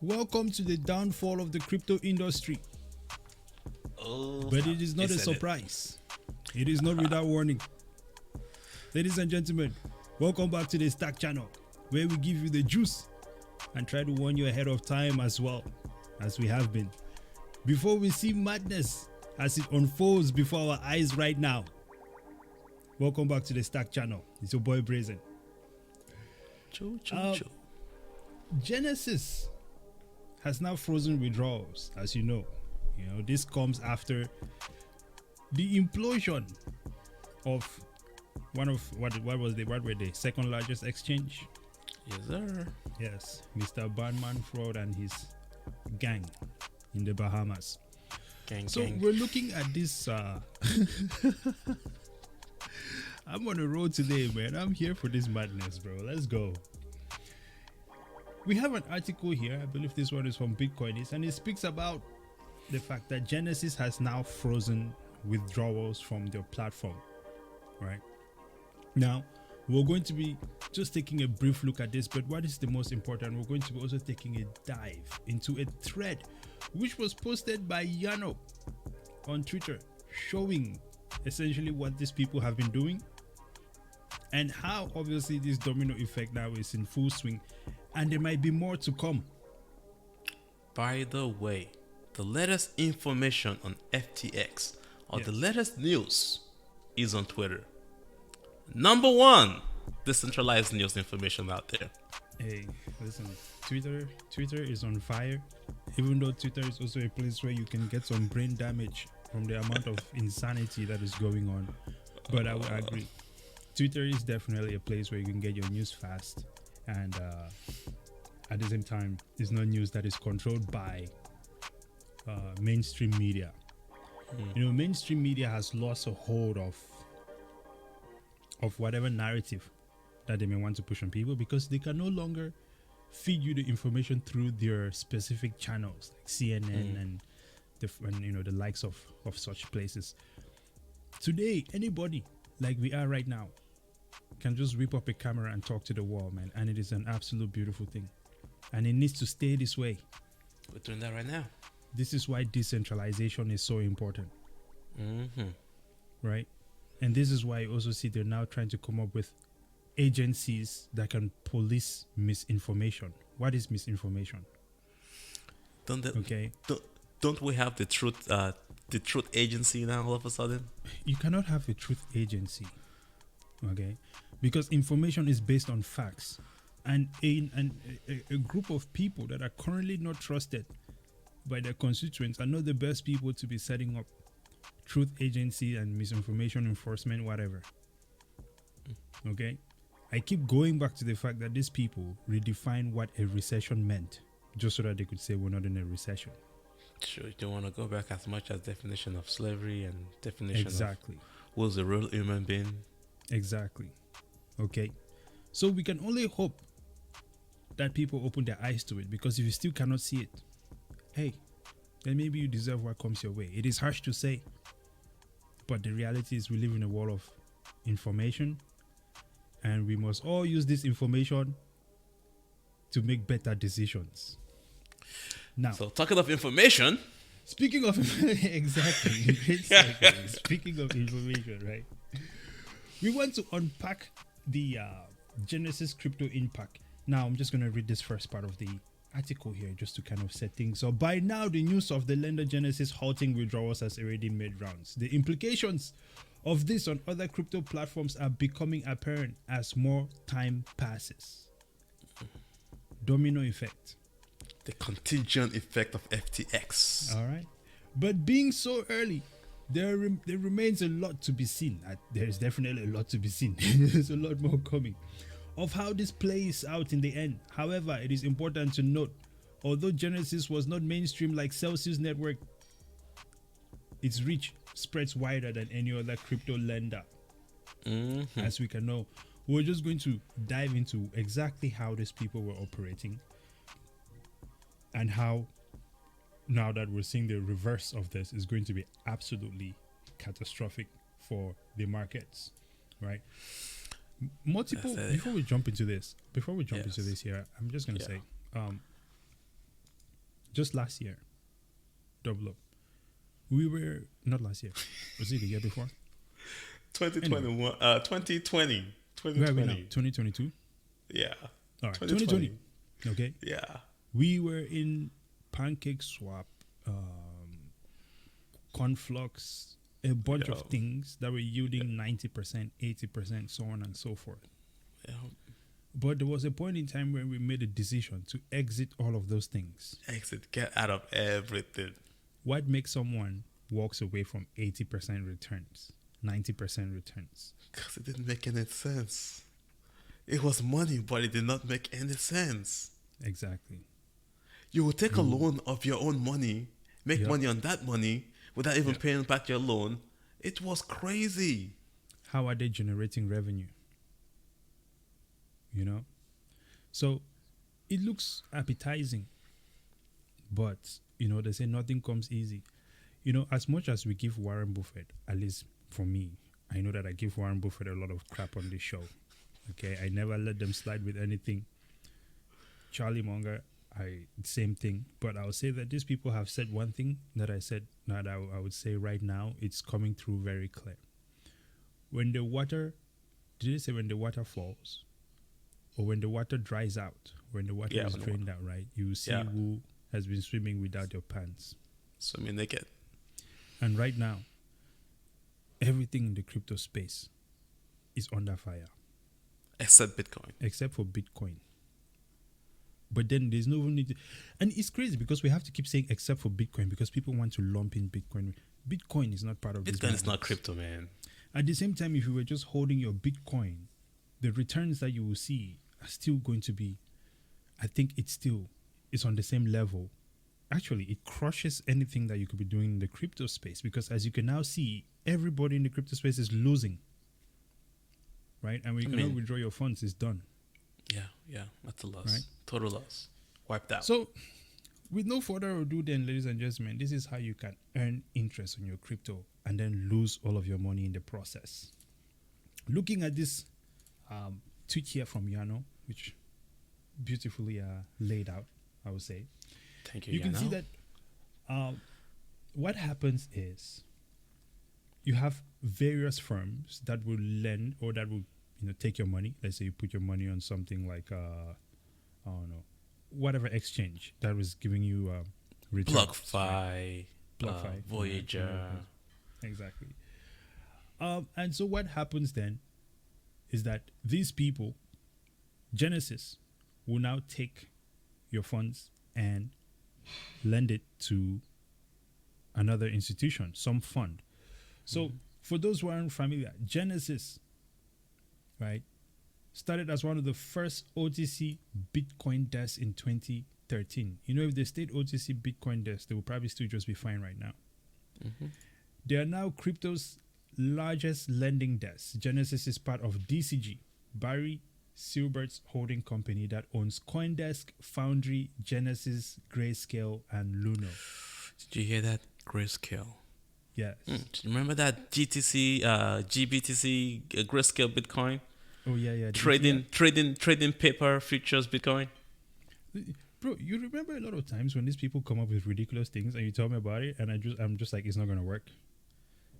Welcome to the downfall of the crypto industry. But it is not a surprise. It is not without warning. Ladies and gentlemen, welcome back to the STAKK channel, where we give you the juice and try to warn you ahead of time as well, as we have been. Before we see madness as it unfolds before our eyes right now. Welcome back to the STAKK channel. It's your boy Brazen. Genesis has now frozen withdrawals, as you know. This comes after the implosion of one of what were the second largest exchange? Yes, sir. Yes, Mr. Bandman Fraud and his gang in the Bahamas. Gang. We're looking at this. I'm on the road today, man. I'm here for this madness, bro. Let's go. We have an article here. I believe this one is from Bitcoinist, and it speaks about the fact that Genesis has now frozen withdrawals from their platform. Right now, we're going to be just taking a brief look at this, but what is the most important? We're going to be also taking a dive into a thread which was posted by Yano on Twitter, showing essentially what these people have been doing and how obviously this domino effect now is in full swing, and there might be more to come. By the way, the latest information on FTX or the latest news is on Twitter. Number one, decentralized news information out there. Hey, listen, Twitter is on fire, even though Twitter is also a place where you can get some brain damage from the amount of insanity that is going on. But I would agree, Twitter is definitely a place where you can get your news fast, and at the same time, it's not news that is controlled by mainstream media. Mainstream media has lost a hold of whatever narrative that they may want to push on people, because they can no longer feed you the information through their specific channels like CNN and the likes of such places. Today, anybody like we are right now can just whip up a camera and talk to the wall, man, and it is an absolute beautiful thing, and it needs to stay this way. We're doing that right now. This is why decentralization is so important. Right? And this is why you also see they're now trying to come up with agencies that can police misinformation. What is misinformation? Don't we have the truth agency now all of a sudden? You cannot have a truth agency, okay? Because information is based on facts, and a group of people that are currently not trusted by their constituents are not the best people to be setting up truth agency and misinformation enforcement, whatever. Okay, I keep going back to the fact that these people redefined what a recession meant just so that they could say we're not in a recession. Sure, you don't want to go back as much as definition of slavery and definition of who's a real human being. Exactly. Okay, so we can only hope that people open their eyes to it, because if you still cannot see it, hey, then maybe you deserve what comes your way. It is harsh to say, but the reality is we live in a world of information, and we must all use this information to make better decisions. Now, so talking of information, speaking of exactly, great segue. Speaking of information, right? We want to unpack the Genesis crypto impact. Now, I'm just going to read this first part of the article here just to kind of set things up. By now, the news of the lender Genesis halting withdrawals has already made rounds. The implications of this on other crypto platforms are becoming apparent as more time passes. Domino effect. The contingent effect of FTX. All right. But being so early, there remains a lot to be seen. There's definitely a lot to be seen. There's a lot more coming of how this plays out in the end. However, it is important to note, although Genesis was not mainstream like Celsius Network, its reach spreads wider than any other crypto lender. As we can know, we're just going to dive into exactly how these people were operating and how, now that we're seeing the reverse of this, is going to be absolutely catastrophic for the markets, right? multiple. That's it. Before we jump into this, Yes. here, I'm just gonna Yeah. say, just last year, double up. We were not last year. Was it the year before? 2021, 2020. Where are we now? 2020. 2022. Yeah. All right, 2020. 2020. Okay, Yeah. we were in Pancake Swap, Conflux, a bunch of Yo. things that were yielding 90%, 80%, so on and so forth. Yeah. But there was a point in time where we made a decision to exit all of those things. Exit. Get out of everything. What makes someone walks away from 80% returns, 90% returns? Because it didn't make any sense. It was money, but it did not make any sense. Exactly. You will take a loan of your own money, make Yep. money on that money without even Yep. paying back your loan. It was crazy. How are they generating revenue? You know? So it looks appetizing, but, they say nothing comes easy. As much as we give Warren Buffett, at least for me, I know that I give Warren Buffett a lot of crap on this show. Okay, I never let them slide with anything. Charlie Munger, same thing. But I'll say that these people have said one thing that I said that I would say right now, it's coming through very clear. When the water, did they say when the water falls? Or when the water dries out, when the water Yeah, is when the drained out, right? You see Yeah. who has been swimming without your pants. Swimming naked. And right now, everything in the crypto space is under fire, Except Bitcoin. except for Bitcoin. But then there's no need to, and it's crazy because we have to keep saying except for Bitcoin because people want to lump in Bitcoin. Bitcoin is not part of this. Bitcoin is not madness. crypto, man. At the same time, if you were just holding your Bitcoin, the returns that you will see are still going to be, I think it's on the same level. Actually, it crushes anything that you could be doing in the crypto space because as you can now see, everybody in the crypto space is losing. Right? And when you cannot withdraw your funds, it's done. Yeah. That's a loss. Right. Total loss. Wiped out. So, with no further ado, then, ladies and gentlemen, this is how you can earn interest on your crypto and then lose all of your money in the process. Looking at this tweet here from Yano, which beautifully laid out, I would say. Thank you. You can see that what happens is you have various firms that will lend or that will take your money. Let's say you put your money on something like I don't know, whatever exchange that was giving you returns. BlockFi, Voyager. Exactly. And so what happens then is that these people, Genesis, will now take your funds and lend it to another institution, some fund. So for those who aren't familiar, Genesis, right, started as one of the first OTC Bitcoin desks in 2013. If they stayed OTC Bitcoin desks, they would probably still just be fine right now. They are now crypto's largest lending desk. Genesis is part of DCG, Barry Silbert's holding company that owns CoinDesk, Foundry, Genesis, Grayscale, and Luno. Did you hear that? Grayscale. Yes. Do you remember that GBTC, Grayscale Bitcoin? Oh yeah. Trading paper futures Bitcoin. Bro, you remember a lot of times when these people come up with ridiculous things and you tell me about it and I'm just like, it's not gonna work.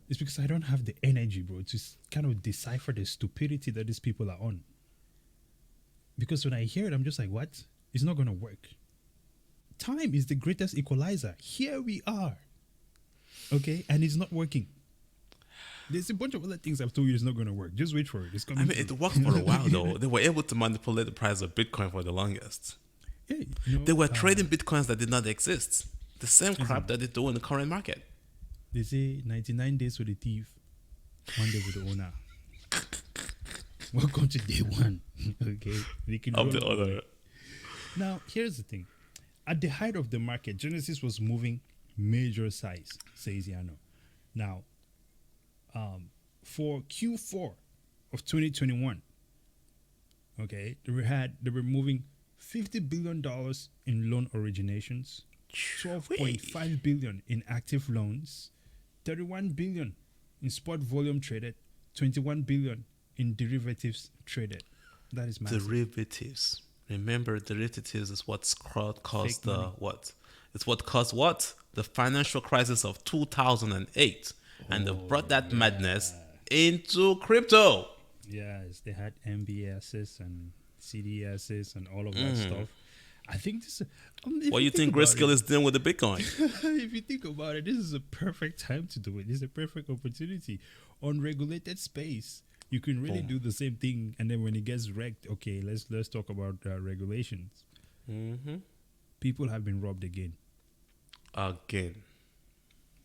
It's because I don't have the energy, bro, to kind of decipher the stupidity that these people are on. Because when I hear it, I'm just like, what? It's not gonna work. Time is the greatest equalizer. Here we are. Okay? And it's not working. There's a bunch of other things I've told you it's not going to work. Just wait for it. It's coming. It worked for a while though. They were able to manipulate the price of Bitcoin for the longest. Yeah, They were trading Bitcoins that did not exist. The same crap that they do in the current market. They say 99 days for the thief, 1 day for the owner. Welcome to day one. Okay? Of the other. Now, here's the thing. At the height of the market, Genesis was moving major size, says Yano. Now, for Q4 of 2021, okay, they were moving $50 billion in loan originations, $12.5 billion in active loans, $31 billion in spot volume traded, $21 billion in derivatives traded. That is massive. Derivatives. Remember, derivatives is what's caused Fake money. what? It's what caused what? The financial crisis of 2008. And they brought that madness into crypto. Yes, they had MBSs and CDSs and all of that stuff. I think this. If What you think about Grayscale it, is doing with the Bitcoin? if you think about it, this is a perfect time to do it. This is a perfect opportunity. Unregulated space, you can really do the same thing. And then when it gets wrecked, okay, let's talk about regulations. People have been robbed again. Again.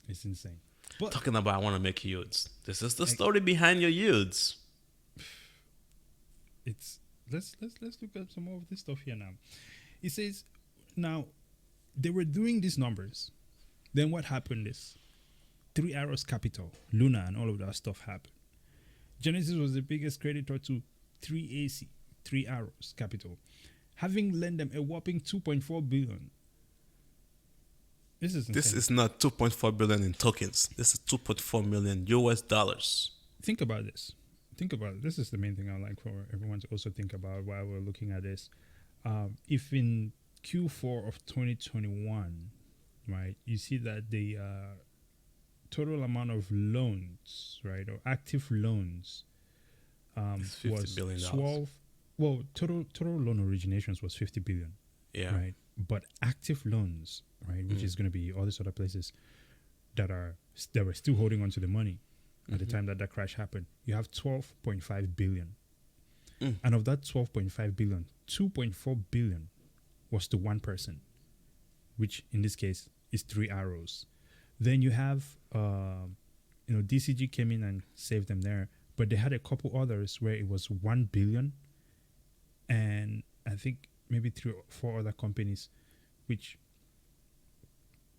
It's insane. But Talking about I want to make yields. This is the story behind your yields. it's let's look at some more of this stuff here now. It says now they were doing these numbers. Then what happened is Three Arrows Capital, Luna, and all of that stuff happened. Genesis was the biggest creditor to 3AC, Three Arrows Capital, having lent them a whopping 2.4 billion. This is insane. This is not 2.4 billion in tokens. This is 2.4 million US dollars. Think about this. Think about it. This is the main thing I like for everyone to also think about while we're looking at this. If in Q4 of 2021, right, you see that the total amount of loans, right, or active loans It's $50 was billion. 12. Well, total loan originations was 50 billion, Yeah. right? But active loans, right, which is going to be all these other places that were still holding on to the money at the time that crash happened, you have 12.5 billion. And of that 12.5 billion, 2.4 billion was to one person, which in this case is Three Arrows. Then you have, DCG came in and saved them there, but they had a couple others where it was 1 billion, and I think maybe 3 or 4 other companies, which,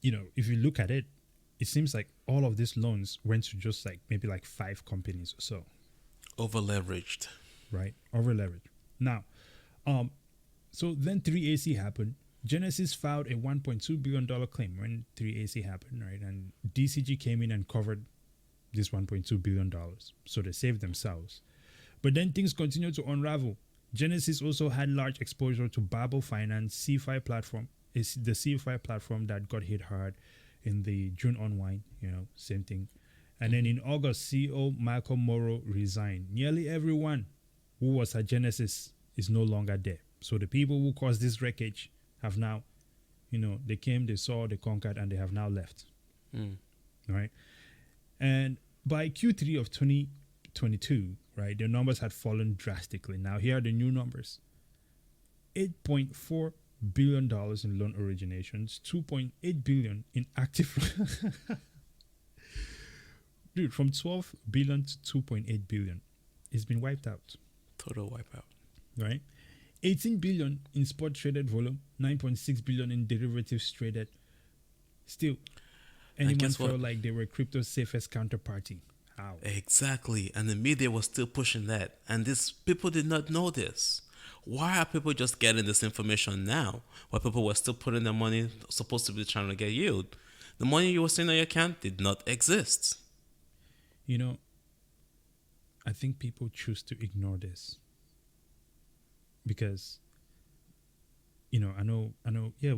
if you look at it, it seems like all of these loans went to just maybe 5 companies or so. Over leveraged. Right? Over leverage. Now, so then 3AC happened. Genesis filed a $1.2 billion claim when 3AC happened, right? And DCG came in and covered this $1.2 billion. So they saved themselves. But then things continued to unravel. Genesis also had large exposure to Babel Finance, C5 platform. It's the C5 platform that got hit hard in the June unwind, same thing. And then in August, CEO Michael Morrow resigned. Nearly everyone who was at Genesis is no longer there. So the people who caused this wreckage have now, they came, they saw, they conquered, and they have now left. Right? And by Q3 of 2022, right, the numbers had fallen drastically. Now, here are the new numbers. $8.4 billion in loan originations, $2.8 billion in active. Dude, from 12 billion to 2.8 billion, it's been wiped out. Total wipeout. Right? 18 billion in spot traded volume, 9.6 billion in derivatives traded. Still, anyone felt like they were crypto's safest counterparty. How? Exactly. And the media was still pushing that. And these people did not know this. Why are people just getting this information now? Why people were still putting their money, supposed to be trying to get yield? The money you were seeing on your account did not exist. I think people choose to ignore this. Because, I know, yeah,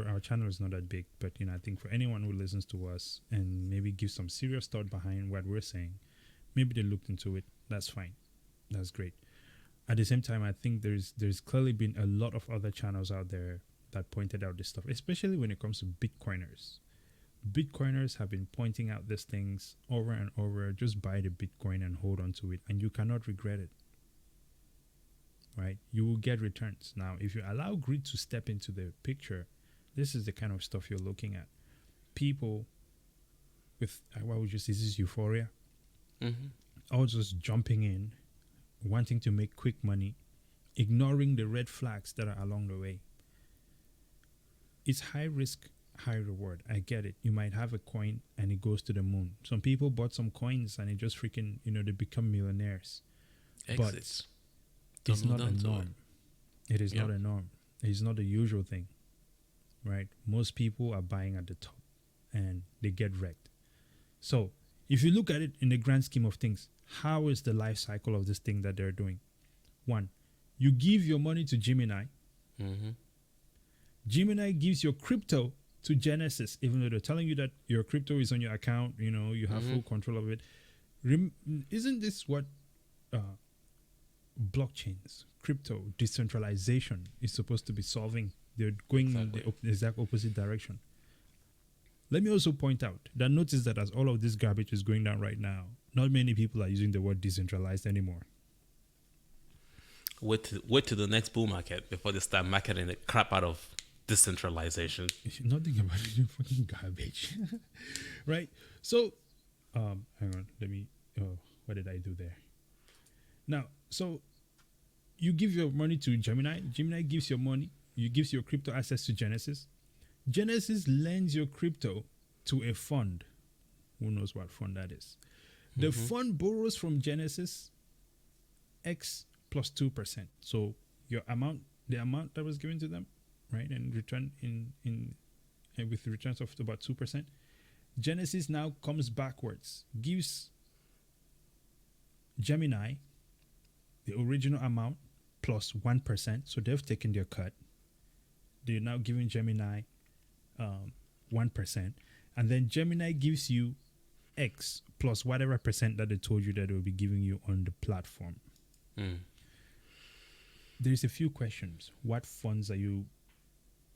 our channel is not that big, but, I think for anyone who listens to us and maybe gives some serious thought behind what we're saying, maybe they looked into it. That's fine. That's great. At the same time, I think there's clearly been a lot of other channels out there that pointed out this stuff, especially when it comes to Bitcoiners. Bitcoiners have been pointing out these things over and over. Just buy the Bitcoin and hold on to it, and you cannot regret it. Right? You will get returns. Now, if you allow greed to step into the picture, this is the kind of stuff you're looking at. People with, what would you say, this is euphoria. All just jumping in, wanting to make quick money, ignoring the red flags that are along the way. It's high risk, high reward. I get it. You might have a coin and it goes to the moon. Some people bought some coins and it just freaking, they become millionaires. Exits. But it's not a norm. It is not a norm. It's not the usual thing, right? Most people are buying at the top and they get wrecked. So if you look at it in the grand scheme of things, how is the life cycle of this thing that they're doing? One, you give your money to Gemini. Mm-hmm. Gemini gives your crypto to Genesis, even though they're telling you that your crypto is on your account, you have full control of it. Isn't this what blockchains, crypto, decentralization is supposed to be solving? They're going in the exact opposite direction. Let me also point out that notice that as all of this garbage is going down right now, not many people are using the word decentralized anymore. Wait to the next bull market before they start marketing the crap out of decentralization. Nothing about it is fucking garbage. Right? So, hang on. What did I do there? Now, so you give your money to Gemini. Gemini gives your money. You gives your crypto access to Genesis. Genesis lends your crypto to a fund. Who knows what fund that is? The fund borrows from Genesis X plus 2%. So the amount that was given to them, right, and return with returns of about 2%. Genesis now comes backwards, gives Gemini the original amount plus 1%. So they've taken their cut. They're now giving Gemini 1%, and then Gemini gives you X plus whatever percent that they told you that they will be giving you on the platform. There's a few questions. What funds are you,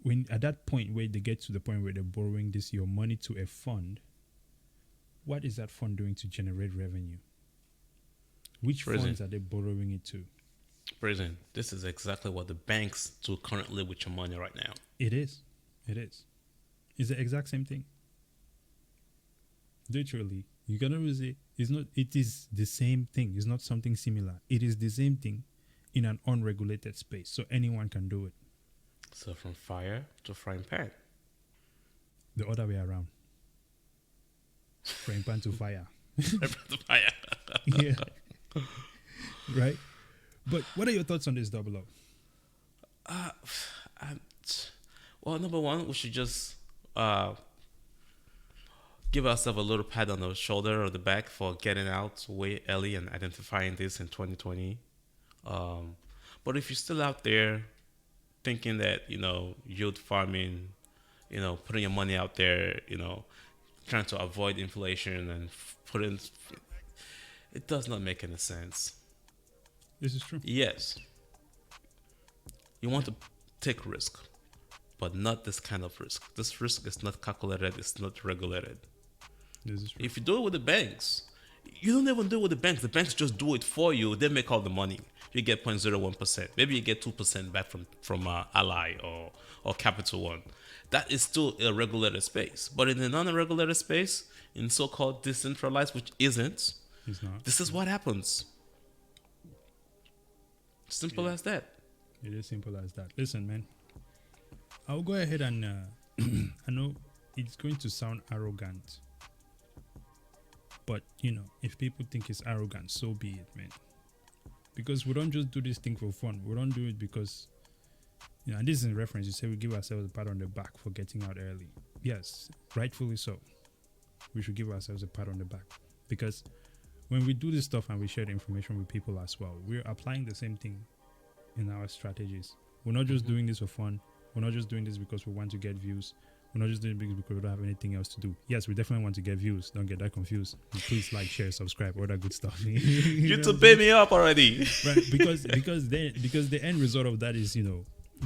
when at that point where they get to the point where they're borrowing your money to a fund, what is that fund doing to generate revenue? Which funds are they borrowing it to? Prison. This is exactly what the banks do currently with your money right now. It is. It's the exact same thing. Literally, you cannot really say it's not. It is the same thing. It's not something similar. It is the same thing in an unregulated space, so anyone can do it. So from fire to frying pan. The other way around. Frying pan to fire. Fire. Yeah. Right. But what are your thoughts on this double up? Well, number one, we should just give ourselves a little pat on the shoulder or the back for getting out way early and identifying this in 2020. But if you're still out there thinking that, yield farming, putting your money out there, trying to avoid inflation and it does not make any sense. This is true. Yes. You want to take risk, but not this kind of risk. This risk is not calculated. It's not regulated. This is true. If you do it with the banks, you don't even do it with the banks. The banks just do it for you. They make all the money. You get 0.01%. Maybe you get 2% back from Ally or Capital One. That is still a regulated space. But in a non-regulated space, in so-called decentralized, which isn't, it's not. This is what happens. Simple as that. It is simple as that. Listen, man. I'll go ahead and I know it's going to sound arrogant. But, if people think it's arrogant, so be it, man. Because we don't just do this thing for fun. We don't do it because, and this is in reference, you say we give ourselves a pat on the back for getting out early. Yes, rightfully so. We should give ourselves a pat on the back. Because when we do this stuff and we share the information with people as well, we're applying the same thing in our strategies. We're not just doing this for fun. We're not just doing this because we want to get views. We're not just doing it because we don't have anything else to do. Yes, we definitely want to get views. Don't get that confused. And please like, share, subscribe, all that good stuff. You to pay me up already. Right, because the end result of that is,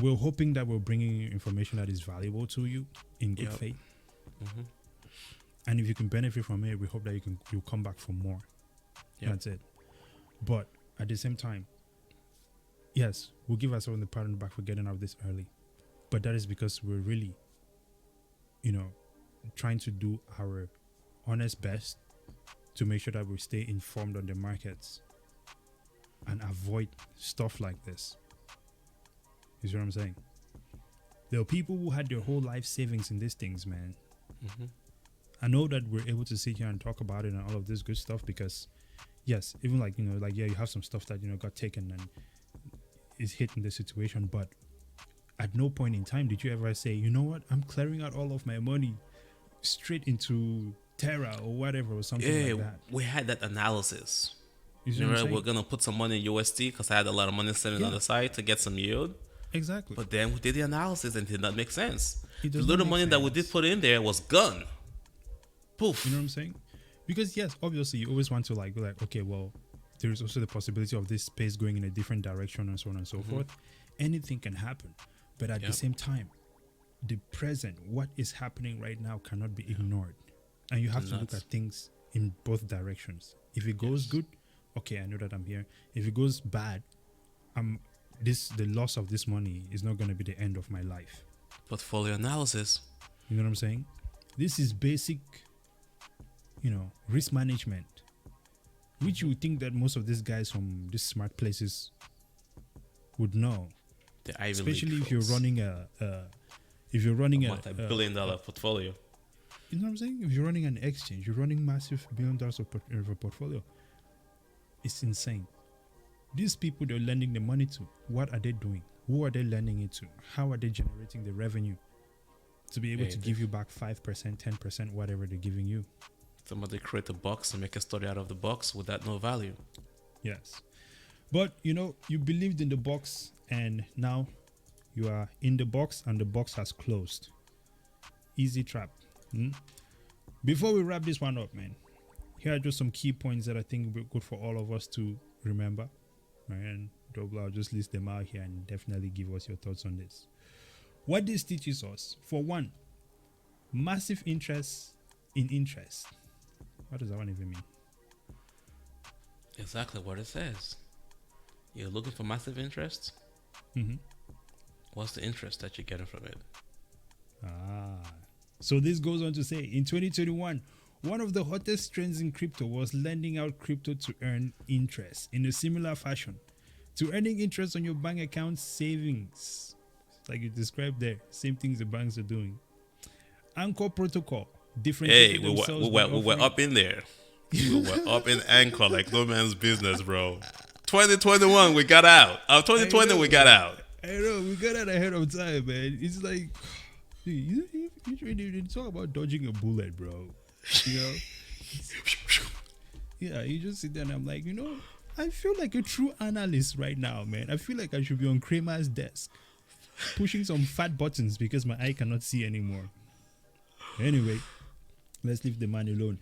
we're hoping that we're bringing you information that is valuable to you in good faith. Mm-hmm. And if you can benefit from it, we hope that you'll come back for more. Yep. That's it. But at the same time, yes, we'll give ourselves the pat on the back for getting out this early. But that is because we're really, trying to do our honest best to make sure that we stay informed on the markets and avoid stuff like this. You see what I'm saying? There are people who had their whole life savings in these things, man. Mm-hmm. I know that we're able to sit here and talk about it and all of this good stuff because, yes, even you have some stuff that, got taken and is hitting the situation, but at no point in time did you ever say, you know what, I'm clearing out all of my money straight into Terra or whatever or something Yeah, like that. we had that analysis. You see what I'm Remember, we're saying? gonna put some money in USD because I had a lot of money sitting on Yeah, the side to get some yield. exactly. But then we did the analysis and it did not make sense. It The does not little make money that we did sense. put in there was gone. You know what Poof. I'm saying? Because yes, obviously you always want to like be like, okay, well, there is also the possibility of this space going in a different direction and so on and so forth. Anything can happen. But at the Yep. same time, the present, what is happening right now cannot be ignored. And you have to look Nuts. at things in both directions. If it goes good, okay, I know that I'm here. If it goes bad, the loss of this money is not gonna be the end of my life. Portfolio analysis. You know what I'm saying? This is basic, risk management, which you would think that most of these guys from these smart places would know. The Ivy Especially League if you're folks. running a multi-billion-dollar portfolio. you know what I'm saying? If you're running an exchange, you're running massive $1 billion of a portfolio. It's insane. These people they're lending the money to, what are they doing? Who are they lending it to? How are they generating the revenue to be able to give you back 5%, 10%, whatever they're giving you? Somebody create a box and make a story out of the box without no value. Yes. But you believed in the box and now you are in the box and the box has closed. Easy trap. Before we wrap this one up, man, here are just some key points that I think will be good for all of us to remember. Right? And I'll just list them out here and definitely give us your thoughts on this. What this teaches us, for one, massive interest in interest. What does that one even mean? Exactly what it says. You're looking for massive interest? Mm-hmm. What's the interest that you're getting from it? So this goes on to say, in 2021, one of the hottest trends in crypto was lending out crypto to earn interest in a similar fashion to earning interest on your bank account savings. Like you described there, same things the banks are doing. Anchor Protocol, Hey, differentiated we themselves were, by we were offering- up in there. We were up in Anchor like no man's business, bro. 2021, we got out. 2020, we got out. I know, we got that ahead of time, man. It's like, dude, you talk about dodging a bullet, bro. Yeah, you just sit there and I'm like, I feel like a true analyst right now, man. I feel like I should be on Kramer's desk pushing some fat buttons because my eye cannot see anymore. Anyway, let's leave the man alone.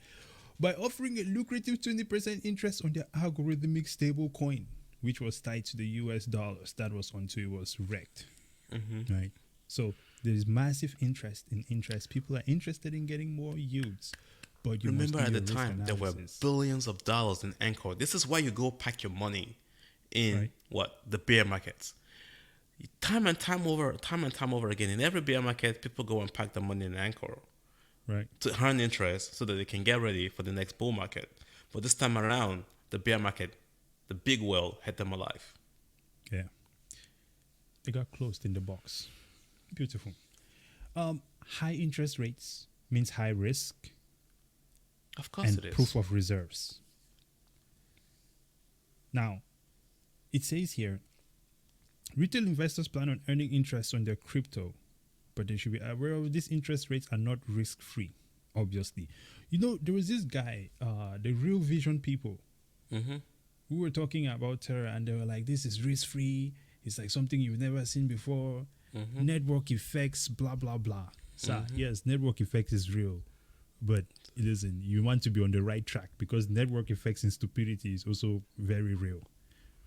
By offering a lucrative 20% interest on their algorithmic stable coin, which was tied to the US dollars, that was until it was wrecked. Right? So there is massive interest in interest. People are interested in getting more yields. But you Remember must do at the your risk time, there were analysis. billions of dollars in Anchor. This is why you go pack your money in Right. the bear markets. Time and time over again, in every bear market, people go and pack their money in Anchor Right. to earn interest so that they can get ready for the next bull market. But this time around, the bear market, the big whale had them alive. Yeah. They got closed in the box. Beautiful. High interest rates means high risk Of course and it is. proof of reserves. Now, it says here, retail investors plan on earning interest on their crypto, but they should be aware of these interest rates are not risk-free, obviously. There was this guy, the Real Vision people, who were talking about Terra, and they were like, this is risk-free. It's like something you've never seen before. Network effects, blah, blah, blah. So, yes, network effects is real. But listen, you want to be on the right track because network effects and stupidity is also very real,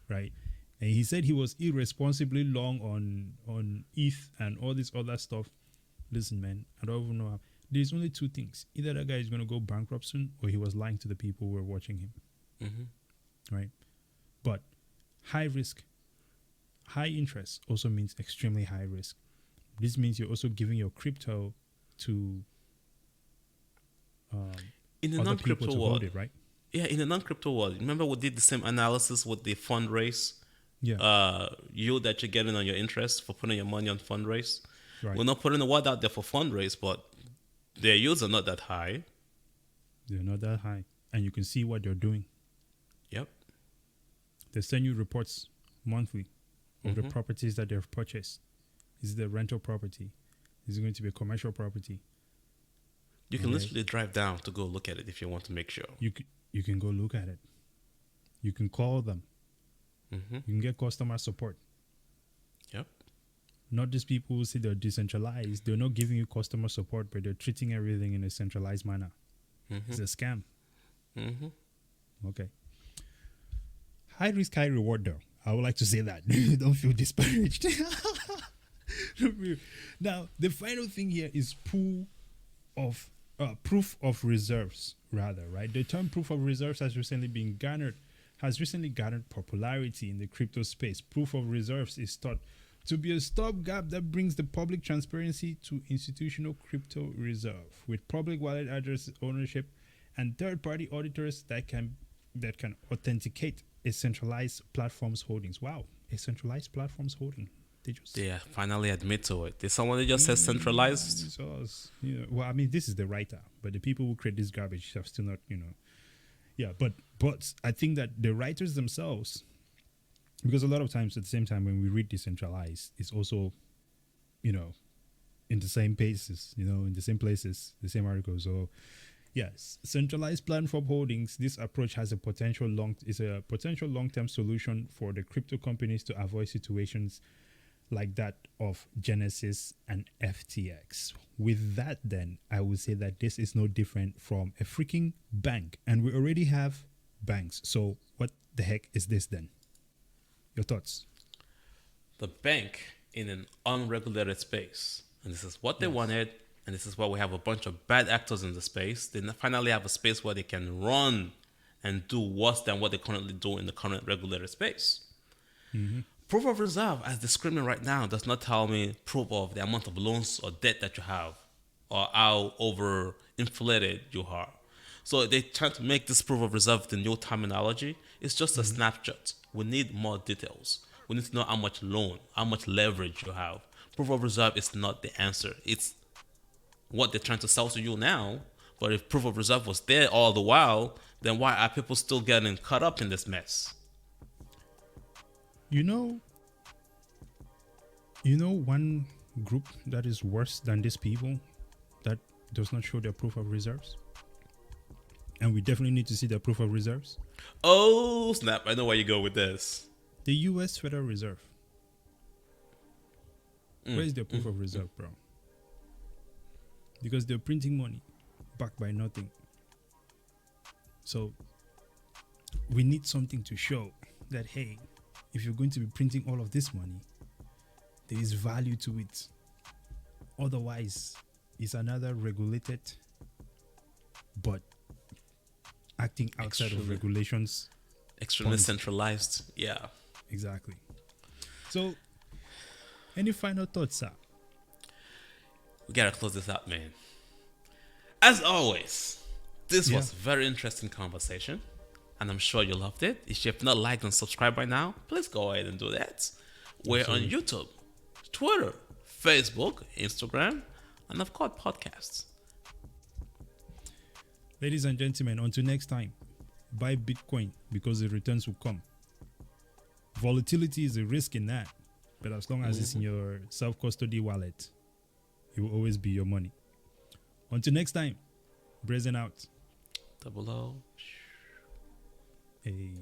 right? And he said he was irresponsibly long on ETH and all this other stuff. Listen, man, I don't even know how. There's only two things. Either that guy is going to go bankrupt soon or he was lying to the people who were watching him, right? But high risk, high interest also means extremely high risk. This means you're also giving your crypto to In the other people non-crypto to world, hold it, right? yeah, in the non-crypto world, remember we did the same analysis with the fundraise Yeah. yield that you're getting on your interest for putting your money on fundraise. Right. We're not putting a word out there for fundraise, but their yields are not that high. They're not that high. And you can see what they're doing. Yep. They send you reports monthly of the properties that they've purchased. Is it a rental property? Is it going to be a commercial property? You can Okay. literally drive down to go look at it if you want to make sure. You can go look at it. You can call them. Mm-hmm. You can get customer support. Yep. Not just people who say they're decentralized. They're not giving you customer support, but they're treating everything in a centralized manner. It's a scam. Mm-hmm. Okay. High risk, high reward, though. I would like to say that. Don't feel disparaged. Now, the final thing here is proof of reserves, rather, right? The term proof of reserves has recently garnered popularity in the crypto space. Proof of reserves is thought to be a stopgap that brings the public transparency to institutional crypto reserve, with public wallet address ownership and third-party auditors that can authenticate a centralized platform's holdings. Wow, a centralized platform's holding. They just finally admit to it. Did someone just say centralized? Jesus, well, I mean, this is the writer, but the people who create this garbage have still not, yeah. But I think that the writers themselves, because a lot of times at the same time when we read decentralized, it's also, in the same places, in the same places, the same articles. So, yes, centralized platform holdings. This approach has a potential long-term solution for the crypto companies to avoid situations like that of Genesis and FTX. With that, then, I would say that this is no different from a freaking bank. And we already have banks. So what the heck is this then? Your thoughts? The bank in an unregulated space. And this is what they wanted. And this is why we have a bunch of bad actors in the space. They finally have a space where they can run and do worse than what they currently do in the current regulated space. Mm-hmm. Proof of reserve, as described right now, does not tell me proof of the amount of loans or debt that you have or how overinflated you are. So they try to make this proof of reserve the new terminology. It's just a snapshot. We need more details. We need to know how much loan, how much leverage you have. Proof of reserve is not the answer. It's what they're trying to sell to you now. But if proof of reserve was there all the while, then why are people still getting caught up in this mess? One group that is worse than these people that does not show their proof of reserves, and we definitely need to see their proof of reserves. Oh snap, I know where you go with this. The US Federal Reserve. Where's their proof of reserve, bro? Because they're printing money backed by nothing. So we need something to show that, hey, if you're going to be printing all of this money, there is value to it. Otherwise, it's another regulated but acting outside of regulations. Extremely centralized. Yeah. Exactly. So, any final thoughts, sir? We gotta close this out, man. As always, this was a very interesting conversation, and I'm sure you loved it. If you have not liked and subscribed by now, please go ahead and do that. We're on YouTube, Twitter, Facebook, Instagram, and of course, podcasts. Ladies and gentlemen, until next time, buy Bitcoin because the returns will come. Volatility is a risk in that, but as long as it's in your self-custody wallet, it will always be your money. Until next time, Brazen out. Double O. Hey.